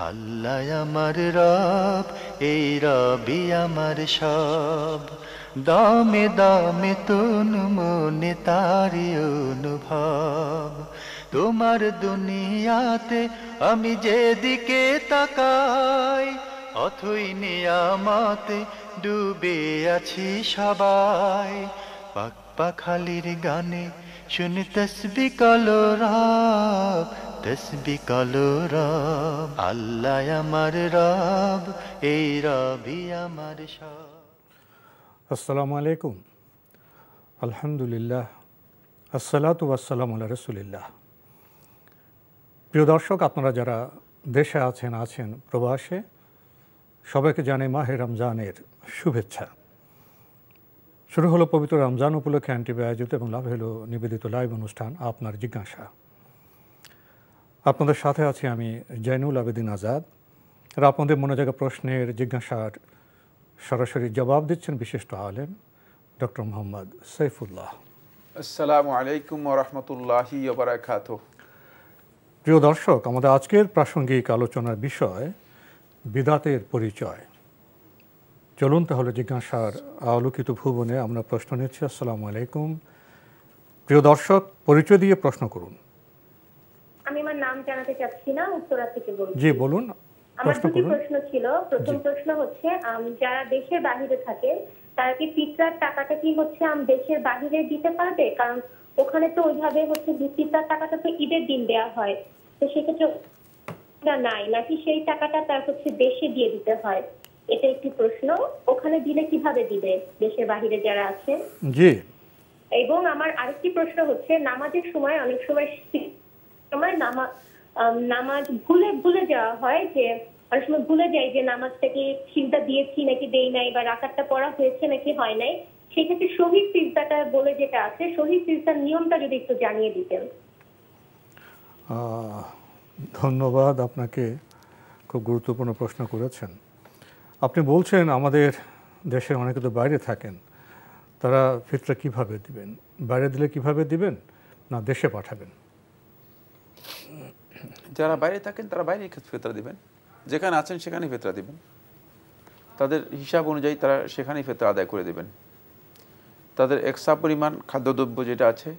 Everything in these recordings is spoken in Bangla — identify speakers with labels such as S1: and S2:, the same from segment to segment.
S1: আল্লাহ আমার রব, এই রবি আমার সব, দামে দামে তন মনে তারি অনুভব। তোমার দুনিয়াতে আমি যেদিকে তাকাই, অথই নিয়ামতে ডুবে আছি সবাই। পাক পাখালির গানে শুনি তসবিহ কালো রব, তসবিহ কালো রব। আল্লাহ আমার রব, এই রবি আমার সব।
S2: আসসালামু আলাইকুম, আলহামদুলিল্লাহ, আসসালাতু ওয়াসসালামু আলা রাসূলিল্লাহ। প্রিয় দর্শক, আপনারা যারা দেশে আছেন প্রবাসে, সবাইকে জানাই মাহে রমজানের শুভেচ্ছা। শুরু হলো পবিত্র রমজান উপলক্ষে এনটিভি আয়োজিত এবং লাভ হলো নিবেদিত লাইভ অনুষ্ঠান আপনার জিজ্ঞাসা। আপনাদের সাথে আছি আমি জয়নুল আবেদিন আজাদ। আর আপনাদের মনে জায়গা প্রশ্নের জিজ্ঞাসার সরাসরি জবাব দিচ্ছেন বিশিষ্ট আলেম ডক্টর মোহাম্মদ সাইফুল্লাহ।
S3: আসসালামু আলাইকুম ওয়া রাহমাতুল্লাহি ওয়া বারাকাতুহু।
S2: প্রিয় দর্শক, আমাদের আজকের প্রাসঙ্গিক আলোচনার বিষয় বিদআতের পরিচয়। চলুন তাহলে জিজ্ঞাসার আলোকিত ভুবনে আমরা প্রশ্ন নিচ্ছি। আসসালামু আলাইকুম। প্রিয় দর্শক, পরিচয় দিয়ে প্রশ্ন করুন।
S4: আমি আমার নাম জানাতে চাচ্ছি না, উত্তরা থেকে বলছি।
S2: জি বলুন,
S4: আমার
S2: প্রশ্ন
S4: দুটি
S2: করুন।
S4: প্রশ্ন ছিল। প্রথম প্রশ্ন হচ্ছে, যারা দেশের বাইরে থাকে তারা কি ফিতরার টাকাটা কি হচ্ছে দেশের বাইরে দিতে পারবে? কারণ ওখানে তো ওইভাবে হচ্ছে ফিতরার টাকাটা তো ঈদের দিন দেওয়া হয়, তো সেক্ষেত্রে নাই নাকি সেই টাকাটা তার হচ্ছে দেশে দিয়ে দিতে হয়? এটা একটি প্রশ্ন। ওখানে দিলে কিভাবে দিবে দেশের বাইরে যারা আছেন?
S2: জি।
S4: এবং আমার আরেকটি প্রশ্ন হচ্ছে, নামাজের সময় অনেক সময় নামাজ ভুলে যাওয়া হয়, যে অনেক সময় ভুলে যাই যে নামাজটাকে সিজদা দিয়েছি নাকি দেই নাই, বা রাকাতটা পড়া হয়েছে নাকি হয় নাই। সেক্ষেত্রে শহীদ সিজদাটা বলে যেটা আছে, শহীদ সিজদার নিয়মটা যদি একটু জানিয়ে দিতেন।
S2: ধন্যবাদ আপনাকে, খুব গুরুত্বপূর্ণ প্রশ্ন করেছেন। আপনি বলছেন আমাদের দেশের অনেকে তো বাইরে থাকেন, তারা ফিতরা কিভাবে দিবেন? বাইরে দিলে কিভাবে দিবেন, না দেশে পাঠাবেন?
S3: যারা বাইরে থাকেন তারা বাইরে ফিতরা দিবেন, যেখানে আছেন সেখানেই ফিতরা দিবেন। তাদের হিসাব অনুযায়ী তারা সেখানেই ফিতরা আদায় করে দেবেন। তাদের এক্সট্রা পরিমাণ খাদ্যদ্রব্য যেটা আছে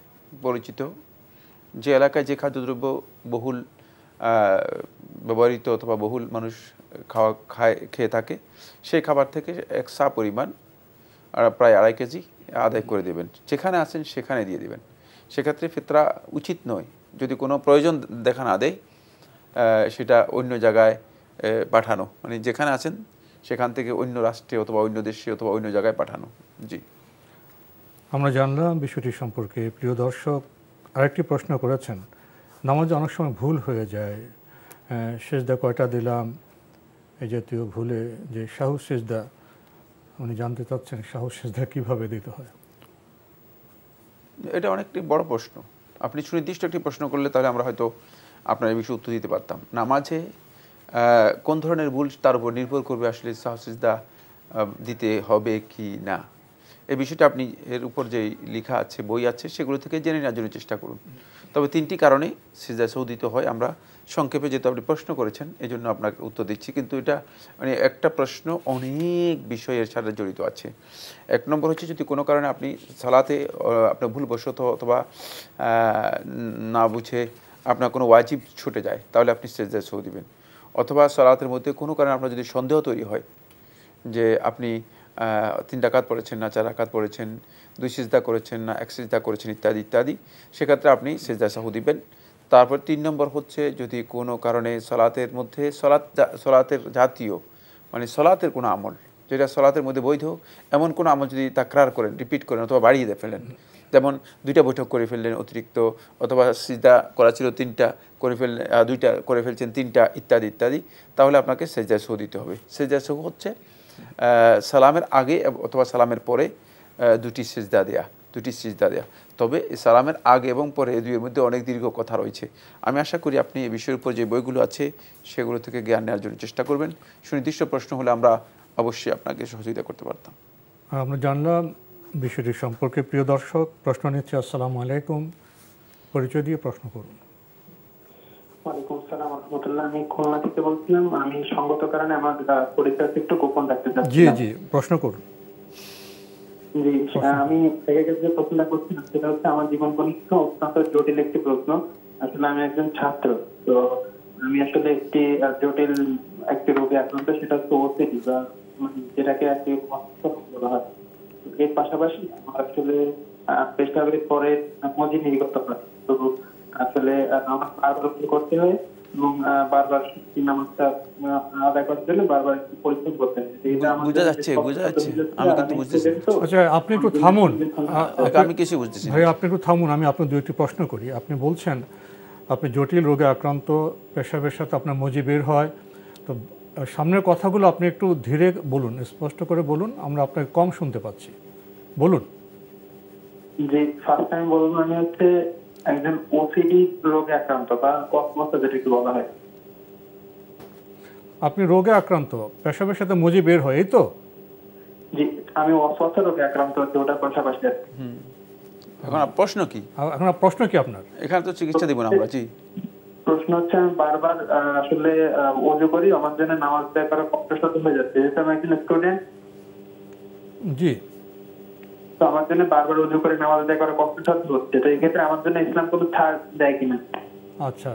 S3: পরিচিত, যে এলাকায় যে খাদ্যদ্রব্য বহুল ব্যবহৃত অথবা বহুল মানুষ খেয়ে থাকে, সেই খাবার থেকে এক্সট্রা পরিমাণ প্রায় 2.5 কেজি আদায় করে দেবেন। যেখানে আছেন সেখানে দিয়ে দেবেন। সেক্ষেত্রে ফিতরা উচিত নয়, যদি কোনো প্রয়োজন দেখা না দেয়, সেটা অন্য জায়গায় পাঠানো, মানে যেখানে আছেন সেখান থেকে অন্য রাষ্ট্রে অথবা অন্য দেশে অথবা অন্য জায়গায় পাঠানো। জি,
S2: আমরা জানলাম বিষয়টি সম্পর্কে। প্রিয় দর্শক, আরেকটি প্রশ্ন করেছেন, নামাজে অনেক সময় ভুল হয়ে যায়, সেজদা কয়টা দিলাম এই জাতীয় ভুলে, যে সাহু সেজদা, উনি জানতে চাচ্ছেন সাহু সেজদা কীভাবে দিতে হয়।
S3: এটা অনেকটি বড় প্রশ্ন। আপনি সুনির্দিষ্ট একটি প্রশ্ন করলে তাহলে আমরা হয়তো আপনার এই বিষয়ে উত্তর দিতে পারতাম। নামাজে কোন ধরনের ভুল তার উপর নির্ভর করবে আসলে সাহু সিজদা দিতে হবে কি না। এই বিষয়টা আপনি এর উপর যে লেখা আছে, বই আছে, সেগুলো থেকে জেনে নেওয়ার জন্য চেষ্টা করুন। তবে 3টি কারণে সিজদা সাহু দিতে হয়। আমরা সংক্ষেপে, যেহেতু আপনি প্রশ্ন করেছেন এই জন্য আপনাকে উত্তর দিচ্ছি, কিন্তু এটা মানে একটা প্রশ্ন অনেক বিষয়ের সাথে জড়িত আছে। 1 নম্বর হচ্ছে, যদি কোনো কারণে আপনি সালাতে আপনার ভুলবশত অথবা না বুঝে আপনার কোনো ওয়াজিব ছুটে যায়, তাহলে আপনি সিজদা সাহু দিবেন। অথবা সালাতের মধ্যে কোনো কারণে আপনার যদি সন্দেহ তৈরি হয় যে আপনি 3 রাকাত পড়েছেন না 4 রাকাত পড়েছেন, 2 সিজদা করেছেন না 1 সিজদা করেছেন, ইত্যাদি ইত্যাদি, সেক্ষেত্রে আপনি সিজদা সাহু দিবেন। তারপর 3 নম্বর হচ্ছে, যদি কোনো কারণে সালাতের মধ্যে সালাতের জাতীয়, মানে সালাতের কোনো আমল যেটা সালাতের মধ্যে বৈধ, এমন কোনো আমল যদি তাকরার করেন, রিপিট করেন অথবা বাড়িয়ে ফেলেন, যেমন 2টা বৈঠক করে ফেললেন অতিরিক্ত, অথবা সিজদা করা ছিল 3টা করে ফেললেন, 2টা করে ফেলছেন 3টা, ইত্যাদি ইত্যাদি, তাহলে আপনাকে সিজদা সাহু দিতে হবে। সিজদা সাহু হচ্ছে সালামের আগে অথবা সালামের পরে 2টি সিজদা দেয়া। তবে সালামের আগে এবং পরে এই দুইয়ের মধ্যে অনেক দীর্ঘ কথা রয়েছে। আমি আশা করি আপনি এই বিষয়ের উপর যে বইগুলো আছে সেগুলো থেকে জ্ঞান নেওয়ার জন্য চেষ্টা করবেন। সুনির্দিষ্ট প্রশ্ন হলে আমরা অবশ্যই আপনাকে সহযোগিতা করতে পারতাম।
S2: আমরা জানলাম বিষয়টি সম্পর্কে। প্রিয় দর্শক, প্রশ্ন নিচ্ছে। আসসালামু আলাইকুম, পরিচয় দিয়ে প্রশ্ন করুন।
S5: ওয়ালাইকুম আসসালাম ওয়া রহমতুল্লাহ, আমি খুলনা থেকে বলছিলাম। আমি সঙ্গত কারণে আমার পরিচয় একটু গোপন রাখতে চাচ্ছি।
S2: জি জি, প্রশ্ন করুন।
S5: জি, আমি যে প্রশ্নটা করছিলাম সেটা হচ্ছে আমার জীবন পরীক্ষা অত্যন্ত জটিল একটি প্রশ্ন। আসলে আমি একজন ছাত্র, তো আমি আসলে জটিল একটি রোগে আক্রান্ত, সেটা হচ্ছে ওসিডি, বা যেটাকে আর কি বলা হয়। এর পাশাপাশি আমার আসলে পেশাবের পরে মজিনিরি করতে পারে। তো আসলে আমার বারবার করতে হয় এবং বারবার নামাজটা আদায় করতে হলে বারবার পরিশ্রম করতে হয়।
S3: বুঝা যাচ্ছে, আমি কিন্তু বুঝতেছি।
S2: আচ্ছা, আপনি একটু থামুন।
S3: আমি কিছু বুঝতেছি
S2: ভাই, আপনি একটু থামুন, আমি আপনার 2-1টি প্রশ্ন করি। আপনি বলছেন আপনি জটিল রোগে আক্রান্ত, পেশাবের সাথে আপনার মজি বের হয়, তো সামনের কথাগুলো আপনি একটু ধীরে বলুন, স্পষ্ট করে বলুন, আমরা আপনাকে কম শুনতে পাচ্ছি, বলুন।
S5: জি, ফার্স্ট টাইম বলবো, আমি হচ্ছে একজন ওসিডি রোগে আক্রান্ত, বা কসমোসা যেটাকে বলা হয়।
S2: আপনি রোগে আক্রান্ত, পেশাবের সাথে মজি বের হয়, এই তো?
S5: জি, আমি অস্বাস্থ্য রোগে আক্রান্ত হচ্ছে, ওটার পাশাপাশি।
S3: এখন প্রশ্ন কি?
S2: এখন প্রশ্ন কি আপনার?
S3: এখানে তো চিকিৎসা দিব না আমরা। জি,
S5: প্রশ্ন হচ্ছে আমি বারবার আসলে ওযু করি, আমার জন্য নামাজ আদায় করা কষ্টসাধ্য হয়ে যাচ্ছে, যেহেতু আমি একজন স্টুডেন্ট।
S2: জি,
S5: তো আমার জন্য বারবার ওযু করে নামাজ আদায় করা কষ্টসাধ্য হচ্ছে। তো এই ক্ষেত্রে আমার জন্য ইসলাম কোনো ছাড় দেয় কিনা?
S2: আচ্ছা,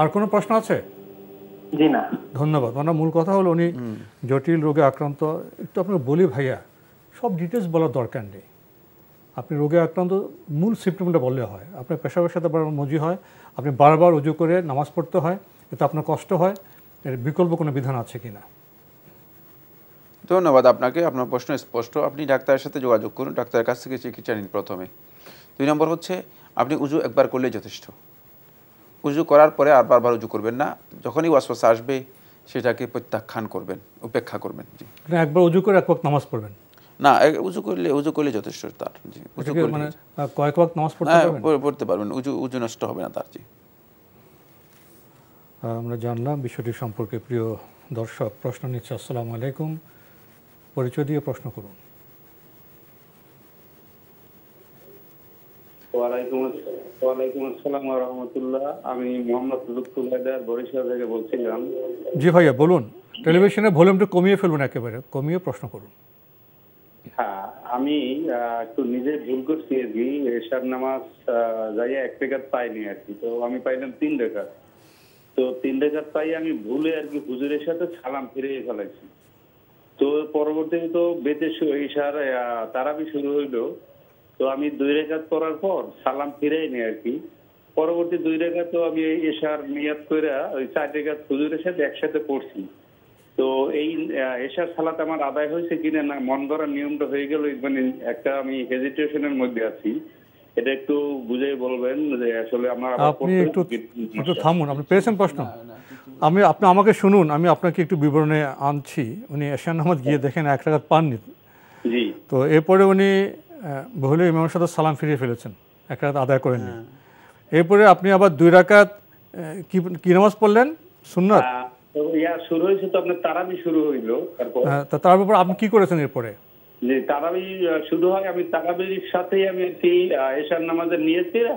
S2: আর কোনো প্রশ্ন আছে?
S5: জি না,
S2: ধন্যবাদ। মানে মূল কথা হলো উনি জটিল রোগে আক্রান্ত। একটু আপনাকে বলি ভাইয়া, সব ডিটেলস বলার দরকার নেই। আপনি রোগে আক্রান্ত মূল সিমটমটা বললে হয়। আপনার পেশাবের সাথে বারবার মজি হয়, আপনি বারবার উজু করে নামাজ পড়তে হয়, এতে আপনার কষ্ট হয়, এর বিকল্প কোনো বিধান আছে কি না?
S3: ধন্যবাদ আপনাকে। আপনার প্রশ্ন স্পষ্ট। আপনি ডাক্তারের সাথে যোগাযোগ করুন, ডাক্তারের কাছ থেকে চিকিৎসা নিন প্রথমে। 2 নম্বর হচ্ছে আপনি উজু একবার করলেই যথেষ্ট। উজু করার পরে আর বারবার উজু করবেন না। যখনই ওয়াসওয়াসা আসবে সেটাকে প্রত্যাখ্যান করবেন, উপেক্ষা করবেন। জি,
S2: একবার উজু করে এক ওয়াক্ত নামাজ পড়বেন
S3: না, উজু করলে যথেষ্ট তার। জি, উজু করলে
S2: মানে কয়েক ওয়াক্ত নামাজ পড়তে পারবেন?
S3: পড়তে পারবেন, উজু নষ্ট হবে না তার। জি,
S2: আমরা জানলাম বিষয়টি সম্পর্কে। প্রিয় দর্শক, প্রশ্ন নিচ্ছে। আসসালামু আলাইকুম, পরিচয় দিয়ে প্রশ্ন করুন।
S6: ওয়ালাইকুম আসসালাম ওয়া রাহমাতুল্লাহ। আমি মোহাম্মদ লুৎফুল হায়দার বরিশাল থেকে বলছিলাম।
S2: জি ভাইয়া বলুন। টেলিভিশনের ভলিউমটা কমিয়ে ফেলুন, একেবারে কমিয়ে প্রশ্ন করুন।
S6: হ্যাঁ, আমি একটু নিজে ভুল করছি আর কি। এশার নামাজ যাইয়া 1 রাকাত পাইনি আর কি। তো আমি পাইলাম 3 রাকাত। তো 3 রাকাত পাই আমি ভুলে আর কি হুজুরের সাথে সালাম ফিরিয়ে ফেলাইছি। তো পরবর্তীতে তো বেতে এশার তারাবি শুরু হইলো। তো আমি 2 রাকাত পড়ার পর সালাম ফিরাই নি আর কি। পরবর্তী 2 রাকাত তো আমি এশার নিয়াত কইরা ওই 4 রাকাত হুজুরের সাথে একসাথে পড়ছি। তো এই এশার সালাত আমার আদায় হয়েছে কিনা না মন গড়ার নিয়মটা হয়ে গেল, মানে একটা আমি হেজিটেশনের মধ্যে আছি। এটা একটু বুঝিয়ে বলবেন যে আসলে আমার।
S2: আপনি একটু থামুন, আপনি পেয়েছেন প্রশ্ন? আপনি আমাকে শুনুন, আমি আপনাকে একটু বিবরণে আনছি। উনি এশার নামাজ গিয়ে দেখেন 1 রাকাত পাননি।
S6: জি, তো
S2: এরপরে উনি ভুলে ইমামের সাথে সালাম ফিরিয়ে ফেলেছেন, 1 রাকাত আদায় করেননি। এরপরে আপনি আবার 2 রাকাত কি নামাজ পড়লেন? সুন্নাত
S6: শুরু হয়েছে, তো আপনার তারাবি শুরু হইলো।
S2: তারপর আপনি কি করেছেন এরপরে?
S6: যে তারাবি শুরু হয়, আমি তারাবির সাথেই আমি এশার নামাজের নিয়তেরা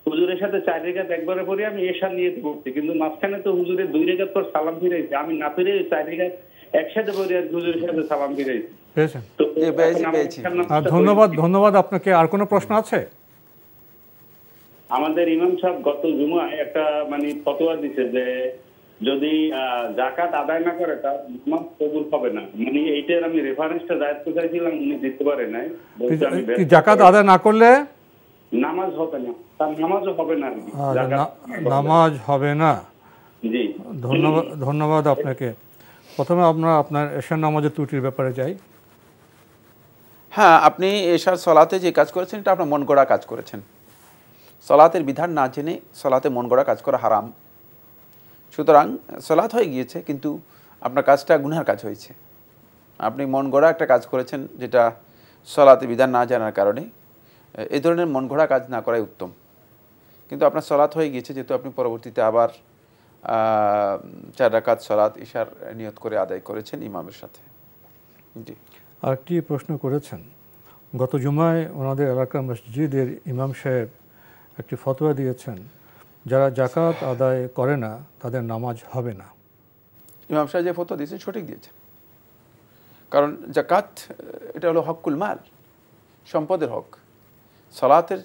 S6: হুজুরের সাথে 4 রাকাত একবারে পরে আমি এশার নিয়ত করছি, কিন্তু মাঝখানে তো হুজুরের 2 রাকাত পর সালাম ফিরাইছি। আমি না ফিরে 4 রাকাত একসাথে পরে আর হুজুরের সাথে সালাম ফিরাইছি।
S2: পেয়েছেন?
S3: পেয়েছি।
S2: ধন্যবাদ আপনাকে। আর কোনো প্রশ্ন আছে?
S6: আমাদের ইমাম সাহেব গত জুমায় একটা মানে ফতোয়া দিছে যে যদি যাকাত আদায় না করে তার নামাজ কবুল হবে না। মানে এইটার আমি রেফারেন্সটা দায়িত্ব চাইছিলাম, উনি দিতে পারে নাই।
S2: যাকাত আদায় না করলে
S6: নামাজ হবে না, তার নামাজও হবে না।
S2: নামাজ হবে না।
S6: জি,
S2: ধন্যবাদ আপনাকে। প্রথমে আমরা আপনার এশার নামাজের ত্রুটির ব্যাপারে যাই।
S3: হ্যাঁ, আপনি এশার সলাতে যে কাজ করেছেন এটা আপনার মন গড়া কাজ করেছেন। সলাতের বিধান না জেনে সলাতে মন গড়া কাজ করা হারাম। সুতরাং সলাত হয়ে গিয়েছে, কিন্তু আপনার কাজটা গুনহার কাজ হয়েছে। আপনি মন গড়া একটা কাজ করেছেন, যেটা সলাতের বিধান না জানার কারণে। এই ধরনের মন গড়া কাজ না করাই উত্তম। কিন্তু আপনার সলাত হয়ে গিয়েছে, যেহেতু আপনি পরবর্তীতে আবার 4 রাকাত সলাত ইশার নিয়ত করে আদায় করেছেন ইমামের সাথে। জি,
S2: আরেকটি প্রশ্ন করেছেন। গত জুমায় ওনাদের এলাকার মসজিদের ইমাম সাহেব একটি ফতোয়া দিয়েছেন যারা জাকাত আদায় করে না তাদের নামাজ হবে না।
S3: ইমাম সাহেব যে ফতোয়া দিয়েছেন সঠিক দিয়েছেন, কারণ জাকাত এটা হলো হকুল মাল, সম্পদের হক। সালাতের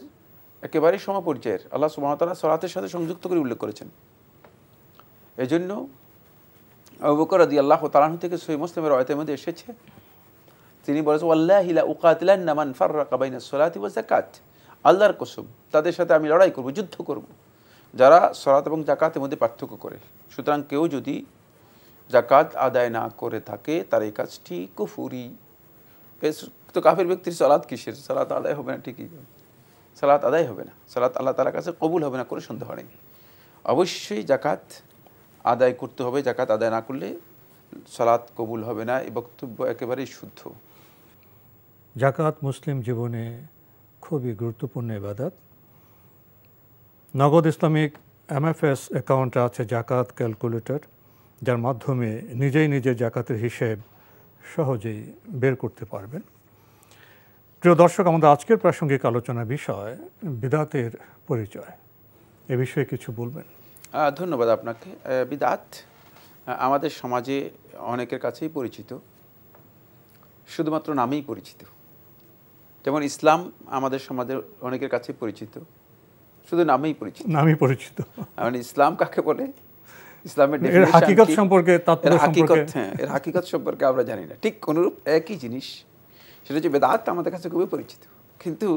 S3: একেবারেই সমপর্যায়ের, আল্লাহ সুবহানাহু ওয়া তাআলা সালাতের সাথে সংযুক্ত করে উল্লেখ করেছেন। এজন্য আবু বকর রাদিয়াল্লাহু তাআলা আনহু থেকে সহিহ মুসলিমের রাওয়ায়াতের মধ্যে এসেছে, তিনি বলেছেন ওয়াল্লাহি লা উকাতিলান্না মান ফাররাকা বাইনাস সালাতি ওয়াজ যাকাত, আল্লাহর কসম তাদের সাথে আমি লড়াই করব, যুদ্ধ করব যারা সালাত এবং যাকাতের মধ্যে পার্থক্য করে। সুতরাং কেউ যদি যাকাত আদায় না করে থাকে তার এই কাজটি কুফরি। তো কাফের ব্যক্তির সালাত কিসের? সালাত আদায় হবে না, ঠিকই সালাত আদায় হবে না, সালাত আল্লাহ তাআলার কাছে কবুল হবে না, কোনো সন্দেহ নেই। অবশ্যই জাকাত আদায় করতে হবে, জাকাত আদায় না করলে সালাত কবুল হবে না, এই বক্তব্য একেবারেই শুদ্ধ।
S2: জাকাত মুসলিম জীবনে খুবই গুরুত্বপূর্ণ ইবাদত। নগদ ইসলামিক MFS অ্যাকাউন্টে আছে জাকাত ক্যালকুলেটর, যার মাধ্যমে নিজে জাকাতের হিসেব সহজেই বের করতে পারবেন। প্রিয় দর্শক, আমাদের আজকের প্রাসঙ্গিক আলোচনার বিষয় বিদআতের পরিচয়। এ বিষয়ে কিছু বলবেন?
S3: ধন্যবাদ আপনাকে। বিদআত আমাদের সমাজে অনেকের কাছেই পরিচিত, শুধুমাত্র নামেই পরিচিত। যেমন ইসলাম আমাদের সমাজের অনেকের কাছেই পরিচিত, শুধু নামেই পরিচিত। মানে ইসলাম কাকে বলে, ইসলামের
S2: হাকিকত সম্পর্কে,
S3: এর হাকিকত সম্পর্কে আমরা জানি না। ঠিক অনুরূপ একই জিনিস, সেটা হচ্ছে বেদাত আমাদের কাছে খুবই পরিচিত, কিন্তু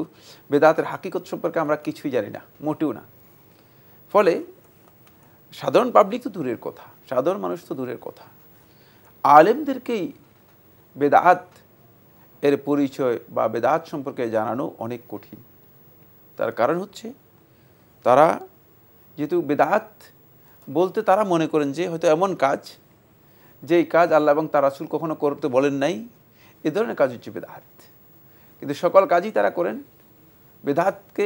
S3: বেদাতের হাকিকত সম্পর্কে আমরা কিছুই জানি না, মোটেও না। ফলে সাধারণ পাবলিক তো দূরের কথা, সাধারণ মানুষ তো দূরের কথা, আলেমদেরকেই বেদাত এর পরিচয় বা বেদাত সম্পর্কে জানানো অনেক কঠিন। তার কারণ হচ্ছে তারা যেহেতু বেদাত বলতে তারা মনে করেন যে হয়তো এমন কাজ, যেই কাজ আল্লাহ এবং তার রাসূল কখনো করতে বলেন নাই, এ ধরনের কাজ হচ্ছে বেদাত। কিন্তু সকল কাজই তারা করেন, বেদাতকে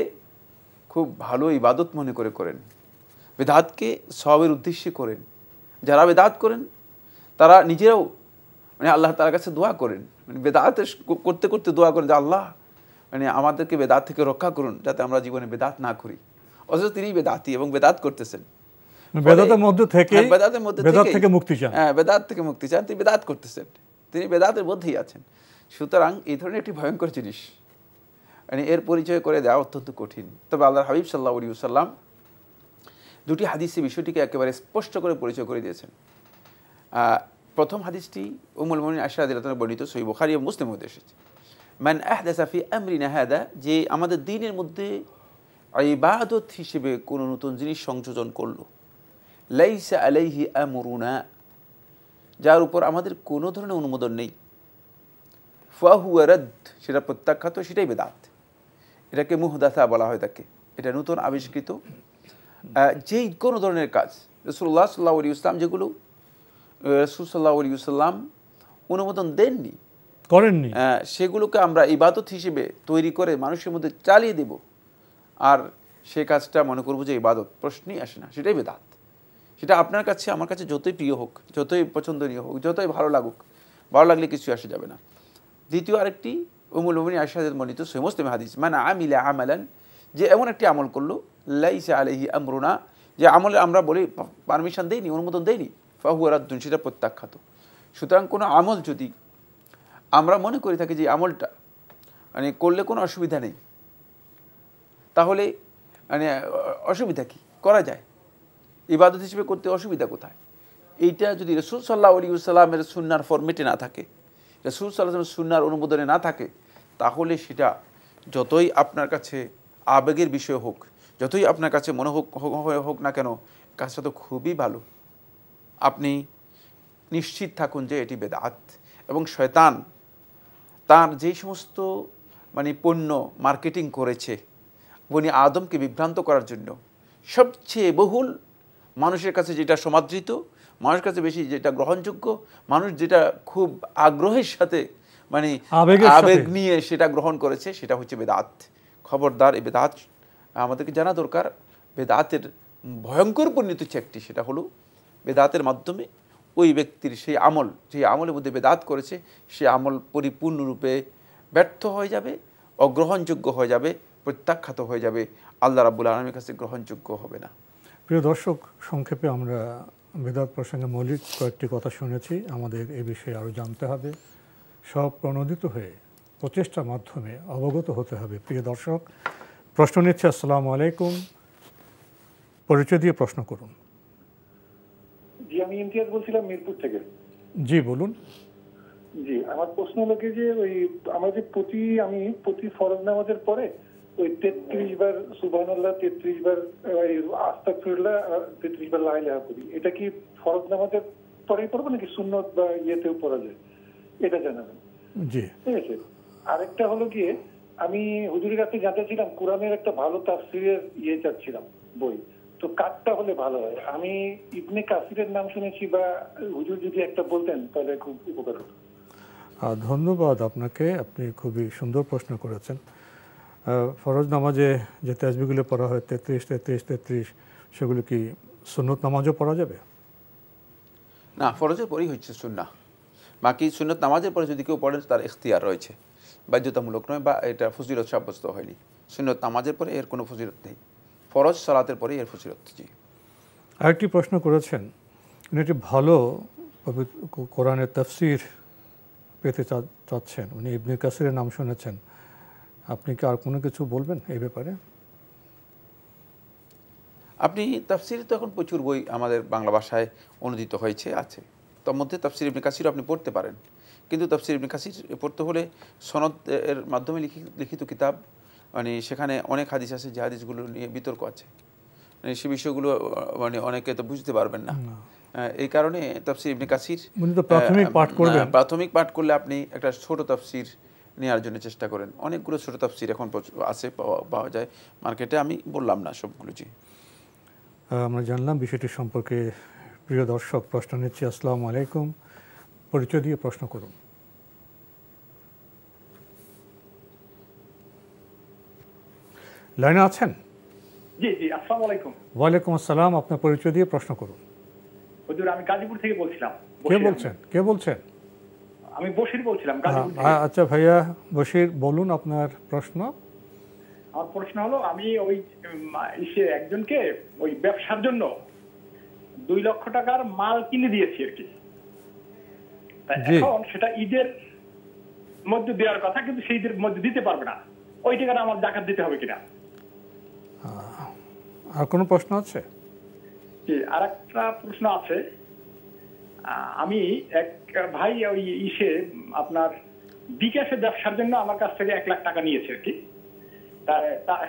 S3: খুব ভালো ইবাদত মনে করে করেন, বেদাতকে সওয়াবের উদ্দেশ্যে করেন। যারা বেদাত করেন তারা নিজেরাও মানে আল্লাহ তাআলার কাছে দোয়া করেন, মানে বেদাত করতে করতে দোয়া করেন যে আল্লাহ মানে আমাদেরকে বেদাত থেকে রক্ষা করুন, যাতে আমরা জীবনে বেদাত না করি। অথচ তিনি বেদাতি এবং বেদাত করতেছেন,
S2: বেদাতের মধ্যে থেকে মুক্তি চান।
S3: হ্যাঁ, বেদাত থেকে মুক্তি চান, তিনি বেদাত করতেছেন, তিনি বেদাতের মধ্যেই আছেন। সুতরাং এই ধরনের একটি ভয়ঙ্কর জিনিস, মানে এর পরিচয় করে দেওয়া অত্যন্ত কঠিন। তবে আল্লাহর হাবিব সাল্লাল্লাহু আলাইহি ওয়াসাল্লাম দুটি হাদিসে বিষয়টিকে একেবারে স্পষ্ট করে পরিচয় করে দিয়েছেন। প্রথম হাদিসটি উম্মুল মুমিনিন আয়েশা রাদিয়াল্লাহু আনহা বর্ণিত, সহিহ বুখারী ও মুসলিমের মধ্যে এসেছে। মান আহদাসা ফি আমরিনা হাদা, যে আমাদের দ্বীনের মধ্যে ইবাদত হিসেবে কোনো নতুন জিনিস সংযোজন করলো, লাইসা আলাইহি আমরুনা, যার উপর আমাদের কোনো ধরনের অনুমোদন নেই, ফাহুয়া রাদ, সেটা প্রত্যাখ্যাত, সেটাই বেদাত। এটাকে মুহদাসা বলা হয় থাকে, এটা নতুন আবিষ্কৃত যেই কোনো ধরনের কাজ রাসূলুল্লাহ সাল্লাল্লাহু আলাইহি ওয়াসাল্লাম, যেগুলো রাসূল সাল্লাল্লাহু আলাইহি ওয়াসাল্লাম অনুমোদন দেননি,
S2: করেননি,
S3: সেগুলোকে আমরা ইবাদত হিসেবে তৈরি করে মানুষের মধ্যে চালিয়ে দেব, আর সে কাজটা মনে করবো যে ইবাদত, প্রশ্নই আসে না, সেটাই বেদাত। সেটা আপনার কাছে আমার কাছে যতই প্রিয় হোক, যতই পছন্দনীয় হোক, যতই ভালো লাগুক, ভালো লাগলে কিছু আসে যাবে না। দ্বিতীয় আরেকটি উম্মুল মুমিনিন আয়েশা রাদিয়াল্লাহু আনহা সহিহ মুসলিম হাদিস, মান আমিলা আমালান, যে এমন একটি আমল করলো, লাইসা আলাইহি আমরুনা, যে আমলে আমরা বলি পারমিশন দেইনি, অনুমোদন দেইনি, ফাহুয়া রাদ্দুন, সেটা প্রত্যাখ্যাত। সুতরাং কোনো আমল যদি আমরা মনে করে থাকি যে আমলটা মানে করলে কোনো অসুবিধা নেই, তাহলে মানে অসুবিধা কি, করা যায়, ইবাদত হিসেবে করতে অসুবিধা কোথায়? এইটা যদি রাসূল সাল্লাল্লাহু আলাইহি ওয়াসাল্লামের সুন্নাহর ফরম্যাটে না থাকে, রাসূল সাল্লাল্লাহু আলাইহি ওয়াসাল্লামের সুন্নাহর অনুমোদনে না থাকে, তাহলে সেটা যতই আপনার কাছে আবেগের বিষয় হোক, যতই আপনার কাছে মনে হোক না কেন, কাজটা তো খুবই ভালো, আপনি নিশ্চিত থাকুন যে এটি বেদাত। এবং শয়তান তার যেই সমস্ত মানে পণ্য মার্কেটিং করেছে বনি আদমকে বিভ্রান্ত করার জন্য, সবচেয়ে বহুল মানুষের কাছে যেটা সমাদৃত, মানুষের কাছে বেশি যেটা গ্রহণযোগ্য, মানুষ যেটা খুব আগ্রহের সাথে মানে আবেগ নিয়ে সেটা গ্রহণ করেছে, সেটা হচ্ছে বেদাত। খবরদার, এই বেদাত আমাদেরকে জানা দরকার। বেদাতের ভয়ঙ্কর পরিণতি হচ্ছে একটি, সেটা হলো বেদাতের মাধ্যমে ওই ব্যক্তির সেই আমল, যে আমলের মধ্যে বেদাত করেছে, সে আমল পরিপূর্ণরূপে ব্যর্থ হয়ে যাবে, অগ্রহণযোগ্য হয়ে যাবে, প্রত্যাখ্যাত হয়ে যাবে, আল্লাহ রাব্বুল আলামিনের কাছে গ্রহণযোগ্য হবে না।
S2: প্রিয় দর্শক, সংক্ষেপে আমরা বেদাত প্রসঙ্গে মৌলিক কয়েকটি কথা শুনেছি। আমাদের এ বিষয়ে আরও জানতে হবে, সব প্রণোদিত হয়ে প্রচেষ্টার মাধ্যমে অবগত হতে হবে। প্রিয় দর্শক, প্রশ্ন নিচ্ছে। আসসালামু আলাইকুম, পরিচয় দিয়ে প্রশ্ন করুন।
S7: জি, আমি ইমতিয়াজ বলছিলাম মিরপুর থেকে।
S2: জি বলুন।
S7: জি, আমার প্রশ্ন হলো কি যে ওই আমরা যে প্রতি ফরজ নামাজের পরে ওই 33 বার সুবহানাল্লাহ, 33 বার আস্তাগফিরুল্লাহ, 33 বার লা ইলাহা করি, এটা কি ফরজ নামাজের পরেই পড়বো নাকি সুন্নত বা ইয়েতেও পড়া যায়, এটা জানাবেন।
S2: জি,
S7: ঠিক আছে। আরেকটা হলো গিয়ে আমি হুজুরের কাছে জানতে ছিলাম কোরআনের একটা ভালো তাফসীরের চাচ্ছিলাম বই, তো কাটটা হলে ভালো হয়। আমি ইবনে কাসিরের নাম শুনেছি, বা হুজুর যদি একটা বলতেন তাহলে খুব উপকার হতো।
S2: ধন্যবাদ আপনাকে, আপনি খুবই সুন্দর প্রশ্ন করেছেন। ফরজ নামাজে যে তাসবিহগুলো পড়া হয় 33, 33, 33, সেগুলো কি সুন্নত নামাজও পড়া যাবে?
S3: না, ফরজের পরেই হচ্ছে সুন্নাহ। বাকি সুন্নত নামাজের পরে যদি কেউ পড়ে তার ইখতিয়ার রয়েছে, বাধ্যতামূলক নয়, বা এটা ফজিলত সাব্যস্ত হয়নি। সুন্নত নামাজের পরে এর কোনো ফজিলত নেই, ফরজ সালাতের পরে এর ফজিলত। জি,
S2: আরেকটি প্রশ্ন করেছেন, উনি একটি ভালো কোরআনের তাফসীর পেতে চাচ্ছেন। উনি ইবনে কাসিরের নাম শুনেছেন, আপনি কি আর কোনো কিছু বলবেন এই ব্যাপারে?
S3: আপনি তাফসির তো এখন প্রচুর বই আমাদের বাংলা ভাষায় অনুদিত হয়েছে, আছে। তার মধ্যে তাফসির ইবনে কাসিরও আপনি পড়তে পারেন, কিন্তু তাফসির ইবনে কাসির পড়তে হলে সনদ এর মাধ্যমে লিখিত কিতাব, মানে সেখানে অনেক হাদিস আছে যে হাদিসগুলো নিয়ে বিতর্ক আছে, মানে সে বিষয়গুলো মানে অনেকে তো বুঝতে পারবেন না। এই কারণে তাফসির ইবনে কাসির প্রাথমিক পাঠ করলে আপনি একটা ছোট তাফসির নেওয়ার জন্য চেষ্টা করেন। অনেকগুলো ছোট তাফসির এখন আছে, পাওয়া যায় মার্কেটে, আমি বললাম না সবগুলো। জি,
S2: আমরা জানলাম বিষয়টি সম্পর্কে। প্রিয় দর্শক, প্রশ্ন নিচ্ছি। আসসালামু আলাইকুম, পরিচয় দিয়ে প্রশ্ন করুন। লাইনে আছেন?
S8: জি জি, আসসালামু আলাইকুম।
S2: ওয়ালাইকুম আসসালাম, আপনার পরিচয় দিয়ে প্রশ্ন করুন।
S8: হুজুর, আমি গাজীপুর থেকে বলছিলাম।
S2: কে বলছেন?
S8: আমি বশির বলছিলাম, গাজীপুর থেকে।
S2: আচ্ছা ভাইয়া বশির, বলুন আপনার প্রশ্ন।
S8: আমার প্রশ্ন হলো, আমি ওই একজনকে ওই ব্যবসার জন্য 2 লক্ষ টাকার মাল কিনে দিয়েছি আর কি। এখন সেটা ঈদের মধ্যে দেওয়ার কথা, কিন্তু সেই ঈদের মধ্যে দিতে পারবে না। ওই টাকাটা আমার যাকাত দিতে হবে কিনা?
S2: আর কোনো প্রশ্ন আছে?
S8: জি, আর একটা প্রশ্ন আছে। আমি এক ভাই ওই আপনার বিকাশে ব্যবসার জন্য আমার কাছ থেকে 1 লাখ টাকা নিয়েছে আর কি।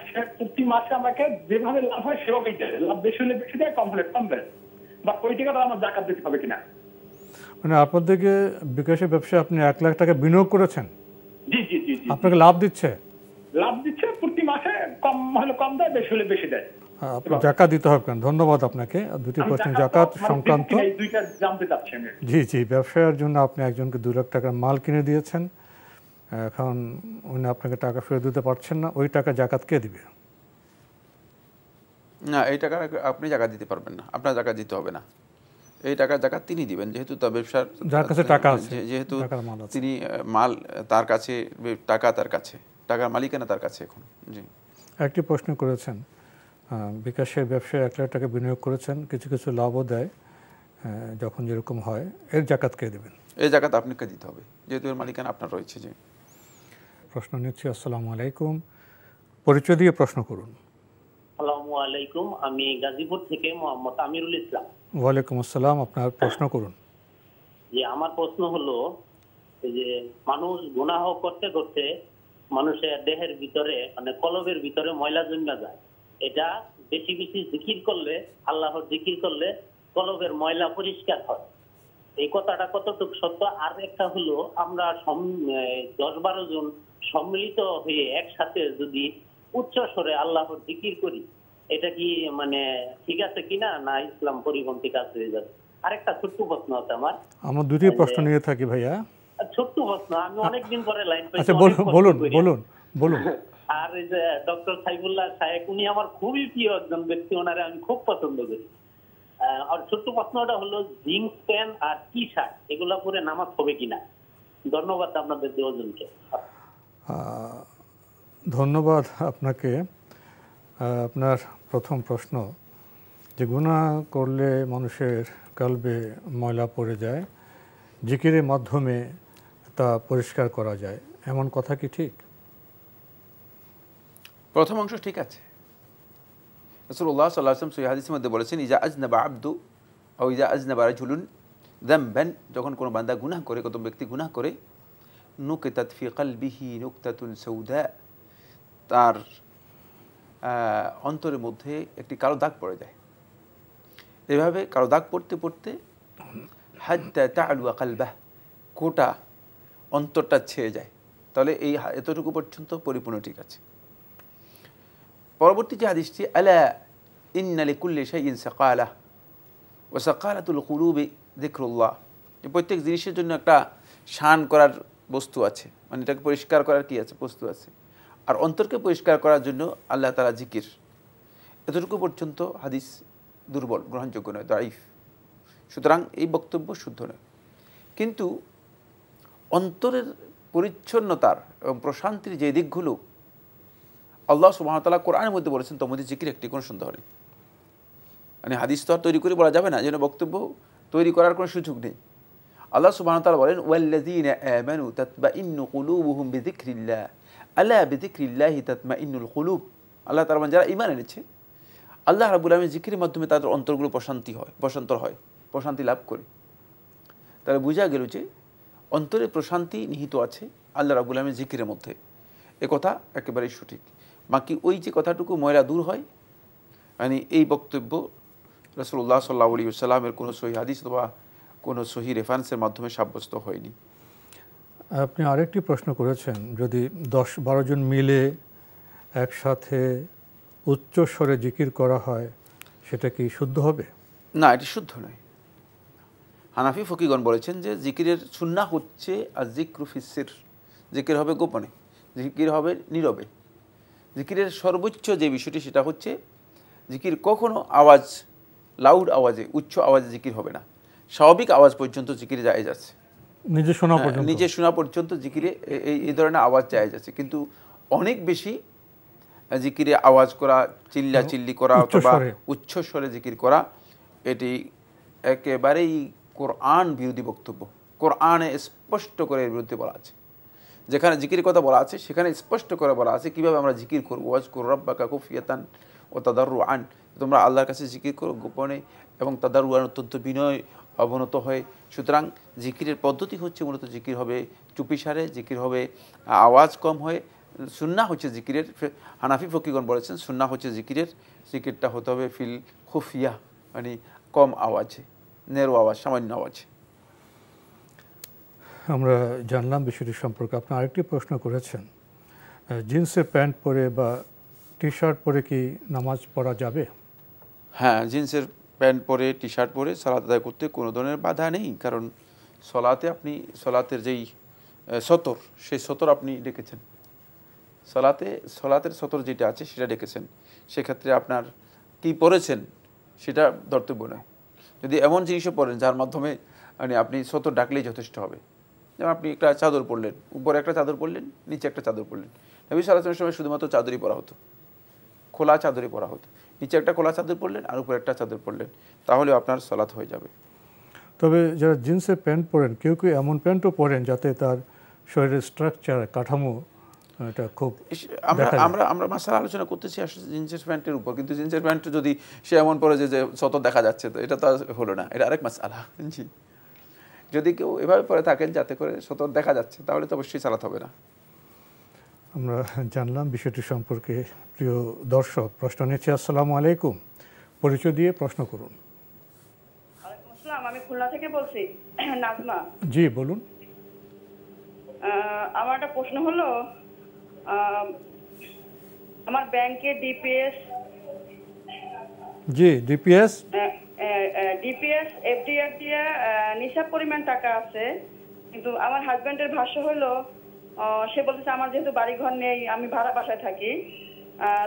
S8: সে প্রতি মাসে আমাকে যেভাবে লাভ হয় সেভাবেই দেয়, লাভ বেশি হলে বেশি দেয়, কম হলে কম দেয়। বা ওই টাকাটা আমার যাকাত দিতে হবে কিনা?
S2: মানে আপনাদেরকে বিকাশের ব্যবসায় আপনি 1 লাখ টাকা বিনিয়োগ করেছেন?
S8: জি জি জি।
S2: আপনাকে লাভ দিচ্ছে?
S8: লাভ দিচ্ছে, প্রতি মাসে কম হলে কম দেয়, বেশি হলে বেশি দেয়।
S2: জাকাত দিতে হবে কেন? ধন্যবাদ আপনাকে। দুটি প্রশ্ন জাকাত সংক্রান্ত। জি জি, ব্যবসায়ের জন্য আপনি একজনকে 2 লাখ টাকার মাল কিনে দিয়েছেন, এখন উনি আপনাকে টাকা ফেরত দিতে পারছেন না, ওই টাকা জাকাত কে দিবে?
S3: না, এই টাকা আপনি জাকাত দিতে পারবেন না, আপনার জাকাত দিতে হবে না। এই টাকা জাকাত তিনি দিবেন, যেহেতু তার ব্যবসার,
S2: যার কাছে টাকা আছে,
S3: যেহেতু তিনি মাল তার কাছে, টাকা তার কাছে, টাকার মালিকানা তার কাছে এখন। জি,
S2: একটি প্রশ্ন করেছেন, বিকাশের ব্যবসায় 1 লাখ টাকা বিনিয়োগ করেছেন, কিছু কিছু লাভও দেয়, যখন যেরকম হয়, এর জাকাত কে দেবেন?
S3: এই জাকাত আপনাকে দিতে হবে, যেহেতু এর মালিকানা আপনার রয়েছে। জি,
S2: প্রশ্ন নিচ্ছি। আসসালামু আলাইকুম, পরিচয় দিয়ে প্রশ্ন করুন।
S9: আসসালামু আলাইকুম, আমি গাজীপুর থেকে মোহাম্মদ আমিরুল ইসলাম।
S2: ওয়ালাইকুম আসসালাম, আপনার প্রশ্ন করুন।
S9: যে আমার প্রশ্ন হলো যে মানুষ গুনাহ করতে করতে মানুষের দেহের ভিতরে, মানে কলবের ভিতরে ময়লা জমা যায়। এটা বেশি বেশি জিকির করলে, আল্লাহর জিকির করলে কলবের ময়লা পরিষ্কার হয়। এই কথাটা কতটুকু সত্য? আর একটা হলো, আমরা 10-12 জন সম্মিলিত হয়ে একসাথে যদি উচ্চ স্বরে আল্লাহর জিকির করি, এটা কি মানে ঠিক আছে কিনা, না ইসলাম পরিপন্থী কাজ হয়ে যাবে? আরেকটা ছোট্ট প্রশ্ন আছে আমার
S2: দুটি প্রশ্ন নিয়ে থাকি ভাইয়া।
S9: ছোট্ট প্রশ্ন, আমি অনেকদিন পরে লাইন পাইছি।
S2: আচ্ছা, বলুন।
S9: আর এই যে ডক্টর সাইফুল্লাহ সাহেব, উনি আমার খুবই প্রিয় একজন ব্যক্তি, ওনারে আমি খুব পছন্দ করি। আর ছোট্ট প্রশ্নটা হলো, জিন্স প্যান্ট আর টি শার্ট এগুলা পরে নামাজ হবে কিনা? ধন্যবাদ আপনাদের দুজনকে।
S2: ধন্যবাদ আপনাকে। আপনার প্রথম প্রশ্ন যে গুনাহ করলে মানুষের কলবে ময়লা পড়ে যায়, জিকিরের মাধ্যমে তা পরিষ্কার করা যায়, এমন কথা কি ঠিক?
S3: প্রথম অংশ ঠিক আছে। রাসূলুল্লাহ সাল্লাল্লাহু আলাইহি ওয়াসাল্লাম সহিহ হাদিসের মধ্যে বলেছেন, ইজা আজনাবা আবদু আও ইজা আজনাবা রাজুলুন যামবান, যখন কোনো বান্দা গুনাহ করে, কত ব্যক্তি গুনাহ করে, নুকিতাত ফি কলবিহি নুকতাতুন সাউদা, তার অন্তরের মধ্যে একটি কালো দাগ পড়ে যায়। এভাবে কালো দাগ পড়তে পড়তে হাত্তা তা'লুয়া কলবাহ, গোটা অন্তরটা ছেয়ে যায়। তাহলে এই এতটুকু পর্যন্ত পরিপূর্ণ ঠিক আছে। পরবর্তী যে হাদিসটি, আলা ইন্না লিকুল্লি শাইইন সাকালা ওয়া সাকালাতুল কুলুবি যিকরুল্লাহ, প্রত্যেক জিনিসের জন্য একটা শান করার বস্তু আছে, মানে এটাকে পরিষ্কার করার কি আছে, বস্তু আছে। আর অন্তরকে পরিষ্কার করার জন্য আল্লাহ তাআলা জিকির। এতটুকু পর্যন্ত হাদিস দুর্বল, গ্রহণযোগ্য নয়, দাঈফ। সুতরাং এই বক্তব্য শুদ্ধ নয়। কিন্তু অন্তরের পরিচ্ছন্নতার এবং প্রশান্তির যে দিকগুলো আল্লাহ সুবহানাহু ওয়া তাআলা কোরআনের মধ্যে বলেছেন, তোর মধ্যে জিকির একটি, কোনো সন্দেহ নেই। মানে হাদিস তো আর তৈরি করে বলা যাবে না, যেন বক্তব্য তৈরি করার কোনো সুযোগ নেই। আল্লাহ সুবহানাহু ওয়া তাআলা বলেন, ওয়াল্লাযীনা আমানু তাতমাইন্নু কুলুবুহুম বিযিকরিল্লাহ আলা বিযিকরিল্লাহি তাতমাইন্নুল কুলুব। আল্লাহ তাআলা যারা ঈমান এনেছে, আল্লাহ রাব্বুল আলামিন জিকিরের মাধ্যমে তাদের অন্তরগুলো প্রশান্ত হয়, প্রশান্তি লাভ করে। তাহলে বোঝা গেল যে অন্তরে প্রশান্তি নিহিত আছে আল্লাহ রাব্বুল আলামিন জিকিরের মধ্যে। এ কথা একেবারেই সঠিক। বাকি ওই যে কথাটুকু ময়লা দূর হয়, মানে এই বক্তব্য রাসূলুল্লাহ সাল্লাল্লাহু আলাইহি ওয়াসাল্লামের কোনো সহিহ হাদিস অথবা কোনো সহিহ রেফারেন্সের মাধ্যমে সাব্যস্ত হয়নি।
S2: আপনি আরেকটি প্রশ্ন করেছেন, যদি 10-12 জন মিলে একসাথে উচ্চ স্বরে জিকির করা হয়, সেটা কি শুদ্ধ হবে?
S3: না, এটি শুদ্ধ নয়। হানাফি ফকিগণ বলেছেন যে জিকিরের সুন্নাহ হচ্ছে আয-যিকরু ফিস-সির, জিকির হবে গোপনে, জিকির হবে নীরবে। জিকিরের সর্বোচ্চ যে বিষয়টি সেটা হচ্ছে জিকির কখনো আওয়াজ, লাউড আওয়াজে, উচ্চ আওয়াজে জিকির হবে না। স্বাভাবিক আওয়াজ পর্যন্ত জিকিরে জায়েজ আছে,
S2: নিজে শোনা পর্যন্ত,
S3: নিজে শোনা পর্যন্ত জিকিরে এই ধরনের আওয়াজ জায়েজ আছে। কিন্তু অনেক বেশি জিকিরে আওয়াজ করা, চিল্লা চিল্লি করা অথবা উচ্চ স্বরে জিকির করা, এটি একেবারেই কোরআন বিরোধী বক্তব্য। কোরআনে স্পষ্ট করে এর বিরুদ্ধে বলা আছে। যেখানে জিকিরের কথা বলা আছে সেখানে স্পষ্ট করে বলা আছে কিভাবে আমরা জিকির করব। ওয়াজকুর রাব্বাকা খুফিয়াতান ওয়া তাদাররুআন, তোমরা আল্লাহর কাছে জিকির করো গোপনে এবং তাদাররুআন, অত্যন্ত বিনয় অবনত হয়ে। সুতরাং জিকিরের পদ্ধতি হচ্ছে মূলত জিকির হবে চুপিসারে, জিকির হবে আওয়াজ কম হয়ে। সুন্নাহ হচ্ছে জিকিরের, হানাফি ফকিগণ বলেছেন সুন্নাহ হচ্ছে জিকিরটা হতে হবে ফিল খুফিয়া, মানে কম আওয়াজে, নেরো আওয়াজ, সামান্য আওয়াজে।
S2: আমরা জানলাম বিষয়টি সম্পর্কে। আপনি আরেকটি প্রশ্ন করেছেন, জিন্সের প্যান্ট পরে বা টি শার্ট পরে কি নামাজ পড়া যাবে?
S3: হ্যাঁ, জিন্সের প্যান্ট পরে টি শার্ট পরে সালাত আদায় করতে কোনো ধরনের বাধা নেই। কারণ সলাতে আপনি সলাতের যেই সতর, সেই সতর আপনি ডেকেছেন, সলাতের সতর যেটা আছে সেটা ডেকেছেন। সেক্ষেত্রে আপনার কি পরেছেন সেটা ধর্তব্য নয়। যদি এমন জিনিসও পড়েন যার মাধ্যমে মানে আপনি সতর ডাকলেই যথেষ্ট হবে, যেমন আপনি একটা চাদর পরলেন, উপরে একটা চাদর পরলেন, নিচে একটা চাদর পরলেন। নবী সাল্লাল্লাহু আলাইহি ওয়াসাল্লামের সময় শুধুমাত্র চাদরই পরা হতো, খোলা চাদরই পরা হতো। নিচে একটা খোলা চাদর পরলেন আর উপরে একটা চাদর পরলেন, তাহলে আপনার সালাত হয়ে যাবে।
S2: তবে যারা জিন্সের প্যান্ট পরেন, কেউ কেউ এমন প্যান্টও পরেন যাতে তার শরীরের স্ট্রাকচার, কাঠামো, এটা খুব
S3: আমরা মাসালা আলোচনা করতেছি আসলে জিন্সের প্যান্টের উপর, কিন্তু জিন্সের প্যান্ট যদি সে এমন পরে যে সতর দেখা যাচ্ছে, তো এটা তো হলো না, এটা আরেক মাসালা। জি, যদি কেউ এভাবে পরে থাকেন যাতে করে সতর দেখা যাচ্ছে, তাহলে তো অবশ্যই সালাত হবে না।
S2: আমরা জানলাম বিষয়টি সম্পর্কে। প্রিয় দর্শক, প্রশ্ন নিচ্ছি। আসসালামু আলাইকুম, পরিচয় দিয়ে প্রশ্ন করুন।
S10: ওয়ালাইকুম আসসালাম, আমি খুলনা থেকে বলছি, নাজমা।
S2: জি বলুন।
S10: আমার একটা প্রশ্ন হলো, আমার ব্যাংকে ডিপিএস,
S2: জি ডিপিএস
S10: এফডিআর দিয়ে নিসাব পরিমাণ টাকা আছে, কিন্তু আমার হাজবেন্ডের ভাষ্য হলো সে বলতেছে আমার যেহেতু বাড়ি ঘর নেই, আমি ভাড়া বাসায় থাকি,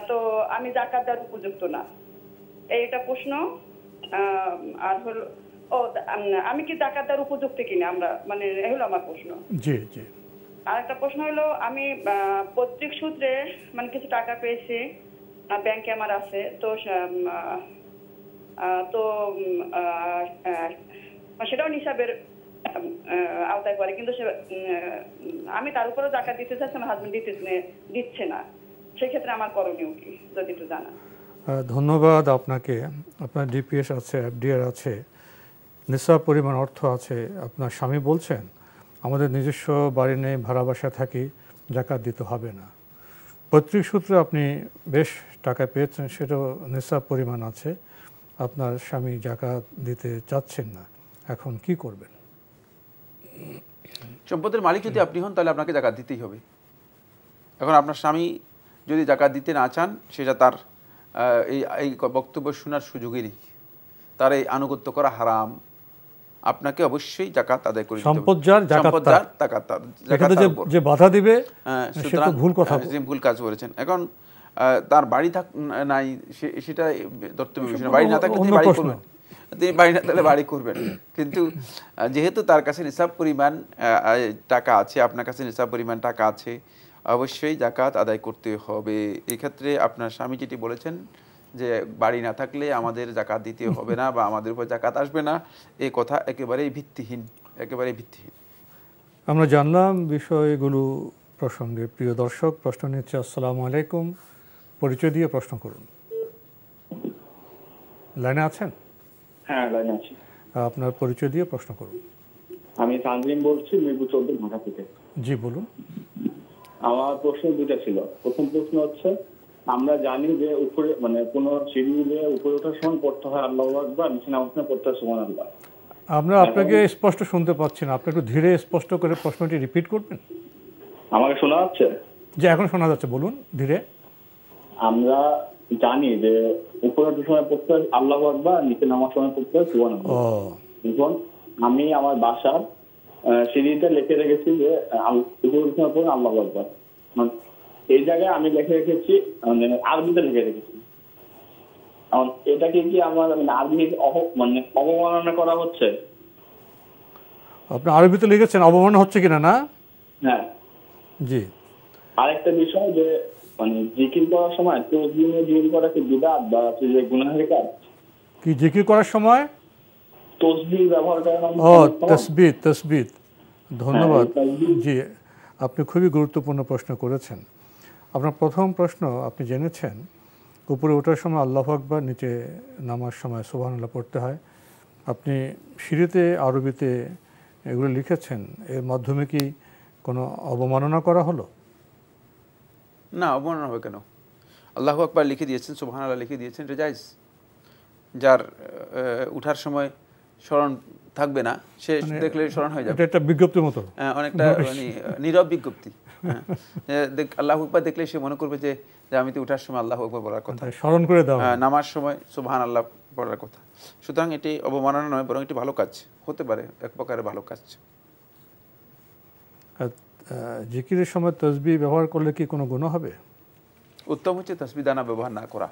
S10: তো আমি যাকাত দেওয়ার উপযুক্ত না। এইটা প্রশ্ন। আর হলো আমি কি যাকাত দেওয়ার উপযুক্ত কিনা, আমরা মানে হলো আমার প্রশ্ন।
S2: জি জি।
S10: আর একটা প্রশ্ন হলো, আমি পৈতৃক সূত্রে মানে কিছু টাকা পেয়েছি, ব্যাংকে আমার আছে, তো তো সেটাও নিসাবের আওতায় পড়ে, কিন্তু আমি তার উপরেও জাকাত দিতে চাচ্ছি, আমার হাজবেন্ড দিচ্ছে না, সেক্ষেত্রে আমার করণীয় কি যদি একটু জানান।
S2: ধন্যবাদ আপনাকে। আপনার ডিপিএস আছে, এফডিআর আছে, নিসাব পরিমাণ অর্থ আছে। আপনার স্বামী বলছেন আমাদের নিজস্ব বাড়ি নেই, ভাড়া বাসা থাকি, জাকাত দিতে হবে না। পৈতৃক সূত্রে আপনি বেশ টাকা পেয়েছেন, সেটাও নিসাব পরিমাণ আছে। আপনার স্বামী জাকাত দিতে চাচ্ছেন না, এখন কি করবেন?
S3: সম্পদের মালিক যদি আপনি হন তাহলে আপনাকে জাকাত দিতেই হবে। এখন আপনার স্বামী যদি জাকাত দিতে না চান, সেটা তার এই বক্তব্য শোনার সুযোগেরই, তার এই আনুগত্য করা হারাম। আপনাকে অবশ্যই জাকাত আদায় করে দিতে হবে।
S2: সম্পদ যার জাকাত তার। এখানে যে বাধা দিবে সেটা ভুল কথা,
S3: ভুল কাজ করেছেন। এখন তার বাড়ি নাই, সেটা ধর্তব্য বিষয় না। বাড়ি না থাকলে তিনি বাড়ি করবেন, তিনি বাড়ি না থাকলে বাড়ি করবেন। কিন্তু যেহেতু তার কাছে নিসাব পরিমাণ টাকা আছে, আপনার কাছে নিসাব পরিমাণ টাকা আছে, অবশ্যই জাকাত আদায় করতে হবে। এক্ষেত্রে আপনার স্বামী যেটি বলেছেন যে বাড়ি না থাকলে আমাদের জাকাত দিতে হবে না বা আমাদের উপর জাকাত আসবে না, এই কথা একেবারেই ভিত্তিহীন, একেবারেই ভিত্তিহীন।
S2: আমরা জানলাম বিষয়গুলো প্রসঙ্গে। প্রিয় দর্শক, প্রশ্ন নিচ্ছে। আসসালামু আলাইকুম, পরিচয় দিয়ে প্রশ্ন করুন। লাইনে আছেন?
S11: হ্যাঁ, লাইনে আছি।
S2: আপনার পরিচয় দিয়ে প্রশ্ন করুন।
S11: আমি তানজিম বলছি, মিরপুর 14 ঢাকা থেকে।
S2: জি বলুন।
S11: আমার প্রশ্ন দুটো ছিল। প্রথম প্রশ্ন হচ্ছে, আমরা জানি যে উপরে মানে কোন সিঁড়ি দিয়ে উপরে ওঠার সময় পড়তে হয় আল্লাহু আকবার, নিচে নামার সময় পড়তে হয় সুবহানাল্লাহ।
S2: আমরা আপনাকে স্পষ্ট শুনতে পাচ্ছি না, আপনি একটু ধীরে স্পষ্ট করে প্রশ্নটি রিপিট করবেন।
S11: আমাকে শোনা যাচ্ছে?
S2: জি, এখন শোনা যাচ্ছে, বলুন ধীরে।
S11: আমরা জানি যে উপরে ওঠার সময় পড়তে হয় আল্লাহু আকবার, নিচে নামার সময় পড়তে হয় সুবহানাল্লাহ। এখন আমি আমার বাসার সিঁড়িতে লিখে রেখেছি যে উপরে ওঠার সময় পড়ুন আল্লাহু আকবার। এই জায়গায় আমি লিখে রেখেছি, মানে আরবিতে লিখে রেখেছি। এটাকে কি আমার আরবি মানে অবমাননা করা হচ্ছে?
S2: আপনি আরবিতে লিখেছেন, অবমাননা হচ্ছে কিনা? না,
S11: হ্যাঁ।
S2: জি।
S11: আরেকটা বিষয় যে মানে জিকির করার সময় তাসবিহ জিকির করা কি বিদআত বা যে গুনাহের কাজ?
S2: কি জিকির করার সময়
S11: তাসবিহ ব্যবহার করা?
S2: তাসবিহ। ধন্যবাদ। জি, আপনি খুবই গুরুত্বপূর্ণ প্রশ্ন করেছেন। আপনার প্রথম প্রশ্ন, আপনি জেনেছেন উপরে ওঠার সময় আল্লাহু আকবার, নিচে নামার সময় সুবহানাল্লাহ পড়তে হয়। আপনি সিঁড়িতে আরবিতে এগুলো লিখেছেন, এর মাধ্যমে কি কোনো অবমাননা করা হলো?
S3: না, অবমাননা হবে কেন? আল্লাহু আকবার লিখে দিয়েছেন, সুবহানাল্লাহ লিখে দিয়েছেন, এটা জায়েজ। যার উঠার সময় স্মরণ থাকবে না, সে দেখলে স্মরণ হয়ে যাবে।
S2: এটা বিজ্ঞপ্তির মতো,
S3: অনেকটা মানে নীরব বিজ্ঞপ্তি। আল্লাহু আকবার দেখলে সে মনে করবে যে আমি তো উঠার সময় আল্লাহু আকবার বলার কথা,
S2: স্মরণ করে দাও,
S3: নামার সময় সুবহানাল্লাহ পড়ার কথা। সুতরাং এটি অবমাননা নয়, বরং এটি ভালো কাজ হতে পারে, এক প্রকারের ভালো কাজ।
S2: জিকিরের সময় তাসবিহ ব্যবহার করলে কি কোনো গুনাহ হবে?
S3: উত্তম হচ্ছে তাসবিহ দানা ব্যবহার না করা।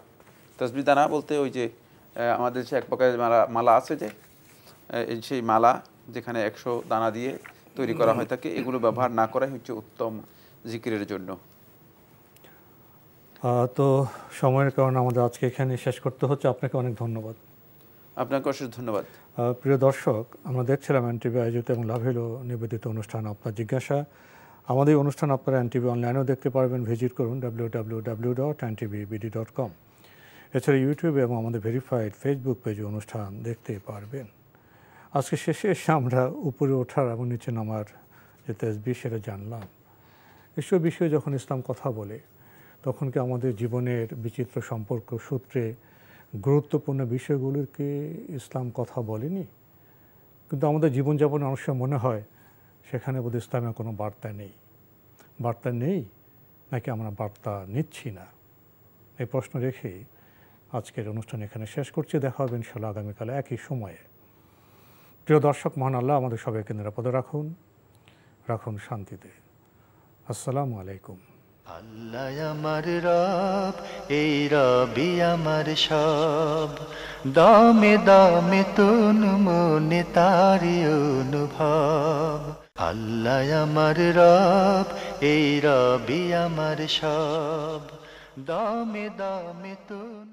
S3: তাসবিহ দানা বলতে ওই যে আমাদের সে এক প্রকারের মালা আছে, যে সেই মালা যেখানে 100 দানা দিয়ে তৈরি করা হয় থাকে, এগুলো ব্যবহার না করাই হচ্ছে উত্তম জিকিরের জন্য।
S2: তো সময়ের কারণে আমাদের আজকে এখানে শেষ করতে হচ্ছে। আপনাকে অনেক ধন্যবাদ।
S3: আপনাকে অশেষ ধন্যবাদ।
S2: প্রিয় দর্শক, আমরা দেখছিলাম এনটিভি আয়োজিত এবং লাভেলো নিবেদিত অনুষ্ঠান আপনার জিজ্ঞাসা। আমাদের অনুষ্ঠান আপনারা এনটিভি অনলাইনেও দেখতে পারবেন, ভিজিট করুন www.ntvbd.com। এছাড়া ইউটিউবে এবং আমাদের ভেরিফাইড ফেসবুক পেজে অনুষ্ঠান দেখতে পারবেন। আজকে শেষে এসে আমরা উপরে ওঠার এবং নিচে নামার যে তাসবিহ, সেটা জানলাম। এসব বিষয়ে যখন ইসলাম কথা বলে, তখন কি আমাদের জীবনের বিচিত্র সম্পর্ক সূত্রে গুরুত্বপূর্ণ বিষয়গুলোকে ইসলাম কথা বলেনি? কিন্তু আমাদের জীবনযাপনে অনেক সময় মনে হয় সেখানে বোধ ইসলামের কোনো বার্তা নেই। বার্তা নেই নাকি আমরা বার্তা নিচ্ছি না? এই প্রশ্ন রেখে আজকের অনুষ্ঠান এখানে শেষ করছি। দেখা হবে ইনশাআল্লাহ আগামীকাল একই সময়ে। প্রিয় দর্শক, মহান আল্লাহ আমাদের সবাইকে নিরাপদে রাখুন, রাখুন শান্তিতে। আসসালামু আলাইকুম।
S1: আল্লাহ আমার রব, এই রবি আমার সব, দামে দামে তুন মনে তারি অনুভব। আল্লাহ আমার রব, এই রবি আমার সব, দামে দামে তুন।